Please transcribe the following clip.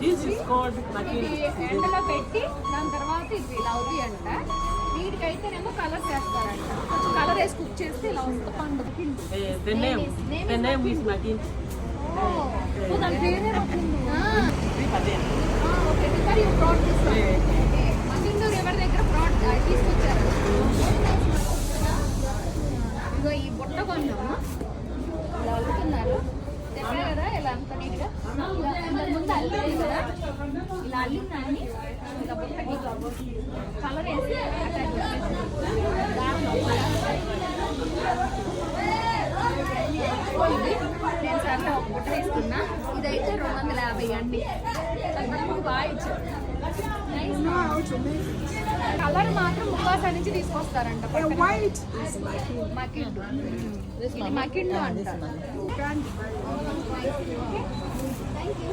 This వచ్చి is called ఇది Makin. ఎండలో పెట్టి దాని తర్వాత ఇది ఇలా అవుతాయి అంట. వీటికైతేనేమో కలర్ చేస్తారంట. కొంచెం కలర్ వేసి కుక్ చేస్తే ఇలా వస్తుంది పండు. The name is Makin. దాని పేరే రకిండు. River. Okay river you brought this one. Okay మకిండు రివర్ దగ్గర బ్రాట్ తీసుకొచ్చారు. ఇదిగో ఈ బుట్ట కొన్నాము. ఇలా అల్లుతున్నారు. చెప్పారు కదా ఇలా అంత నీట్గా ఇలా ముందు అల్లింది కదా, ఇలా అల్లిందాన్ని ఇలా బుట్టకి కలర్ వేసి అటాచ్ నేను సరే ఒక బుట్ట తీసుకున్నా. ఇదైతే 250 అండి. బాగా ఇచ్చారు. కలర్ మాత్రం ముక్కాసా నుంచి తీసుకొస్తారంట. మకిండు ఇది మకిండు అంటారు. Thank you.